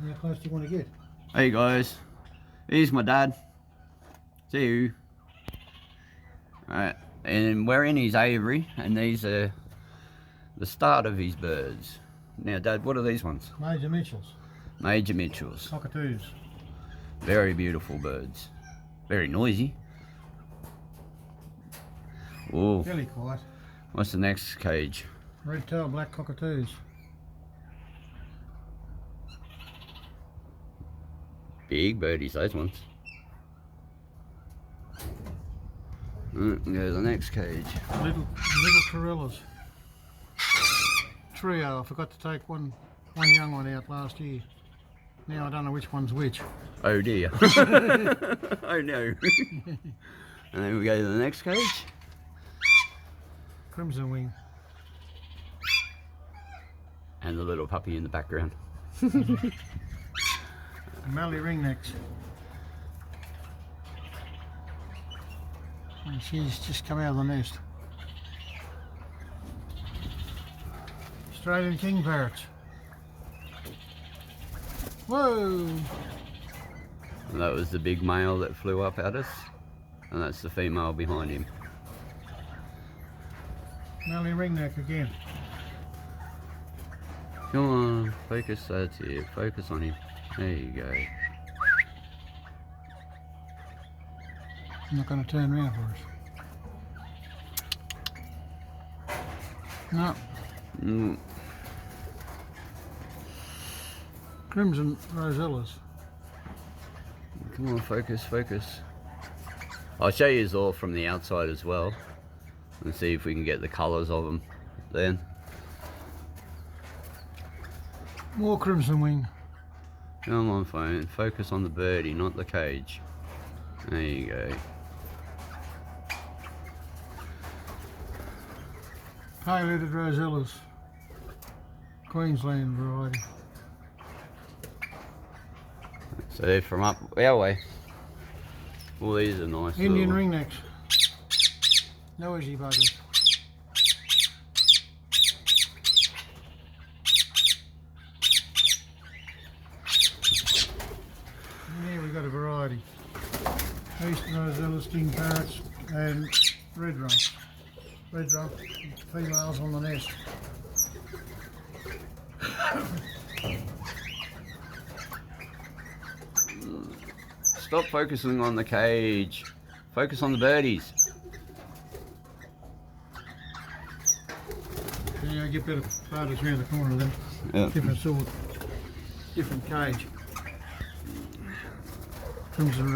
How close do you want to get? Hey guys, here's my dad. See you. Alright, and we're in his aviary, and these are the start of his birds. Now Dad, what are these ones? Major Mitchells. Major Mitchells. Cockatoos. Very beautiful birds. Very noisy. Oh, Fairly quiet. what's the next cage? Red-tailed black cockatoos. Big birdies, those ones. Go to the next cage. Little Corellas. Trio. I forgot to take one young one out last year. Now I don't know which one's which. Oh dear. Oh no. And then we go to the next cage. Crimson wing. And the little puppy in the background. Mallee ringnecks. And she's just come out of the nest. Australian king parrots. Whoa! And that was the big male that flew up at us. And that's the female behind him. Mallee ringneck again. Come on, focus, that's it. Focus on him. There you go. I'm not going to turn around for us. No. Crimson rosellas. Come on, focus, focus. I'll show you all from the outside as well. And see if we can get the colours of them then. More crimson wing. Come on, phone. Focus on the birdie, not the cage. There you go. Pale-headed rosellas. Queensland variety. So they're from up our way. All these are nice. Indian little... ringnecks. Noisy buggers. Here we've got a variety. Eastern rosellas, king parrots and red rump. Red rump, females on the nest. Stop focusing on the cage. Focus on the birdies. Yeah, get better photos around the corner of them. Yeah. Different sort, different cage. Crimson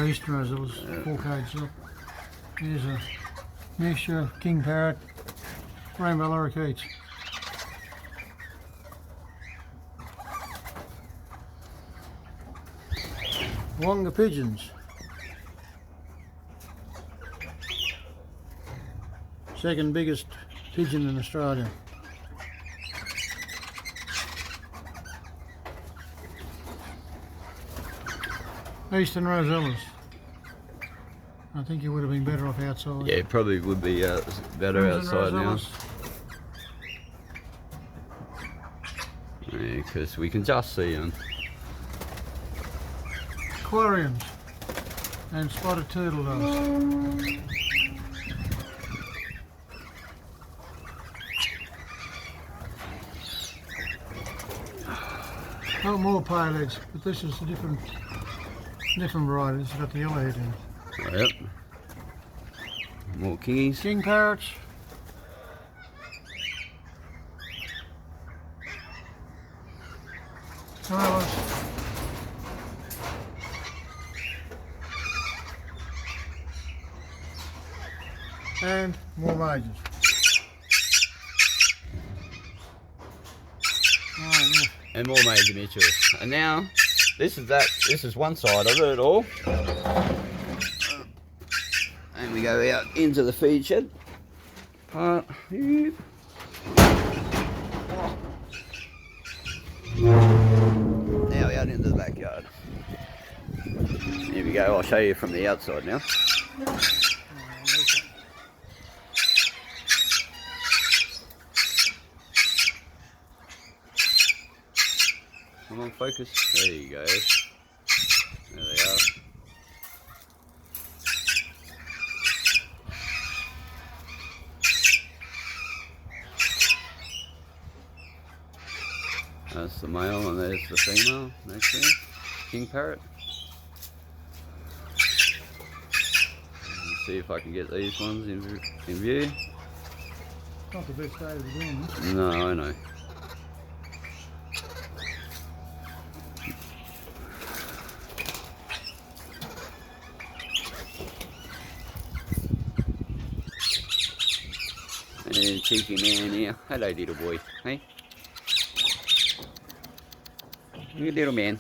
Eastern rosellas, 4 cages up. Here's a mixture of king parrot, rainbow lorikeets. Wonga pigeons. Second biggest pigeon in Australia. Eastern rosellas. I think you would have been better off outside. Yeah, it probably would be better Crimson outside rosellas. now. Yeah, because we can just see them. Aquariums and spotted turtle doves. Oh, more paleheads, but this is a different variety. It's got the yellowhead in it. Yep. More kingies. King parrots. Corellas. And more majors. Right, yeah. And more major Mitchells. And now, this is one side of it all. And we go out into the feed shed. Now out into the backyard. Here we go, I'll show you from the outside now. Come on, focus. There you go. There they are. That's the male and there's the female next to him. King parrot. Let's see if I can get these ones in view. Not the best day to be doing this. No, I know. And cheeky man here. Hello, little boy. Hey? You little man.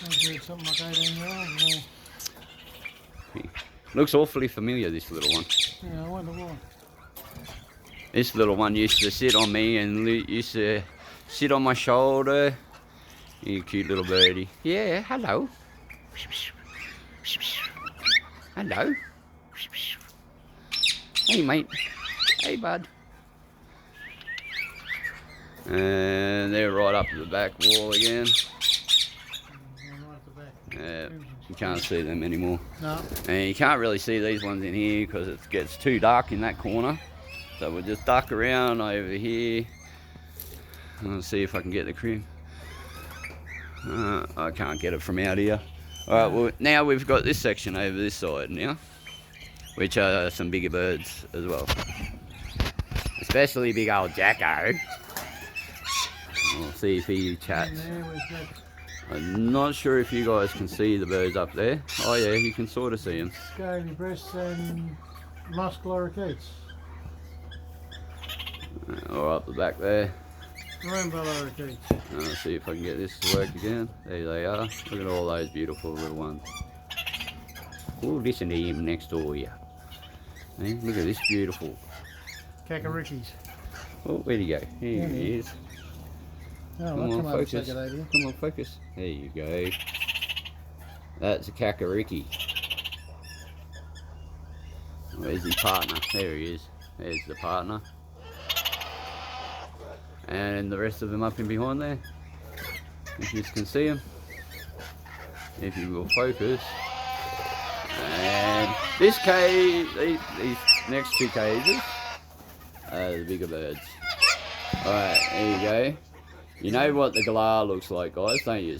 Maybe something like 18 years old. Looks awfully familiar, this little one. Yeah, I wonder why. This little one used to sit on me and used to sit on my shoulder. You cute little birdie. Yeah, hello. Hello. Hey, mate. Hey, bud. And they're right up at the back wall again. Right at the back. Yeah, you can't see them anymore. No. And you can't really see these ones in here because it gets too dark in that corner. So we'll just duck around over here. I'll see if I can get the crib. I can't get it from out here. Alright, well now we've got this section over this side now, which are some bigger birds as well. Especially big old Jacko. We'll see if he chats. Yeah, where's that? I'm not sure if you guys can see the birds up there. Oh yeah, you can sort of see them. Scaly breasts and musk lorikeets. Or up the back there. Rainbow lorikeets. Let's see if I can get this to work again. There they are. Look at all those beautiful little ones. Oh, listen to him next door here. Hey, look at this beautiful. Kakarikis. Oh, where'd he go? Here he is. Oh, Come I'll on, come over and focus. take it over here. Come on, focus. There you go. That's a kakariki. Where's his partner? There he is. There's the partner. And the rest of them up in behind there. If you can see them. If you will focus. And this cage, these next two cages are the bigger birds. Alright, there you go. You know what the galah looks like, guys, don't you?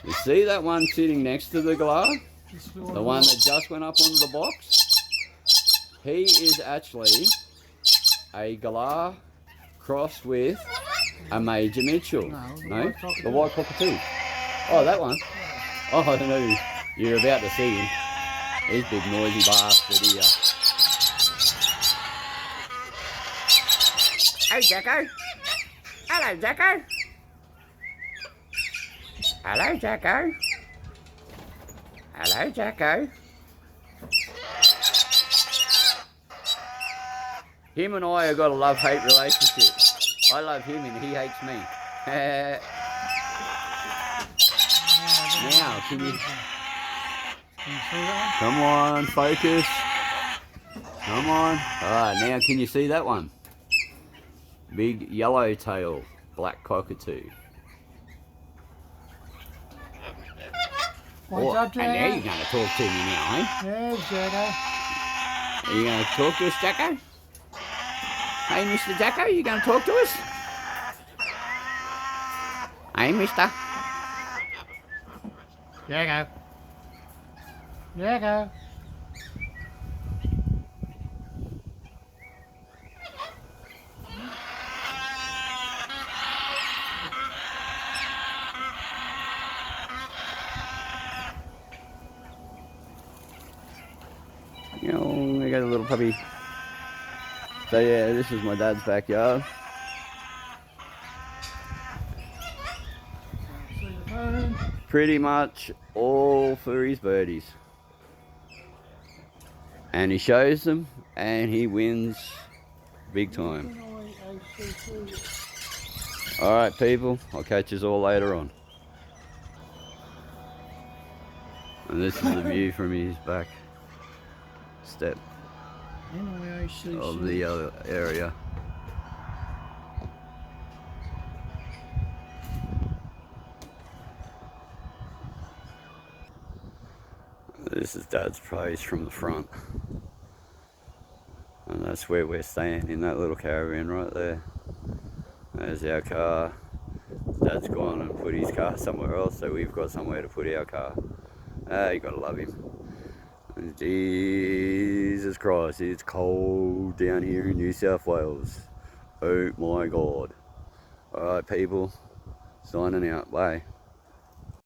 You see that one sitting next to the galah? The one that just went up onto the box? He is actually a galah crossed with a Major Mitchell. No, the white cockatoo. Oh, that one? Oh, I don't know. You're about to see him. He's a big noisy bastard here. Hey, Jacko. Hello, Jacko. Hello, Jacko. Hello, Jacko. Him and I have got a love-hate relationship. I love him and he hates me. Now, can you... Can you see that? Come on, focus. Come on. Alright, now can you see that one? Big yellowtail black cockatoo. What's up, and now Jacko? you're going to talk to me now, eh? Yes, Jacko. Are you going to talk to us, Jacko? Hey, Mr. Jacko, you going to talk to us? Hey, mister. Jacko. Jacko. You know, I got a little puppy. So yeah, this is my dad's backyard. See the phone? Pretty much all for his birdies. And he shows them and he wins big time. Alright people, I'll catch you all later on. And this is the view from his back step of the other area. This is Dad's place from the front. And that's where we're staying, in that little caravan right there. There's our car. Dad's gone and put his car somewhere else, so we've got somewhere to put our car. You gotta love him. And Jesus Christ, it's cold down here in New South Wales. Oh my God. Alright people, signing out, bye.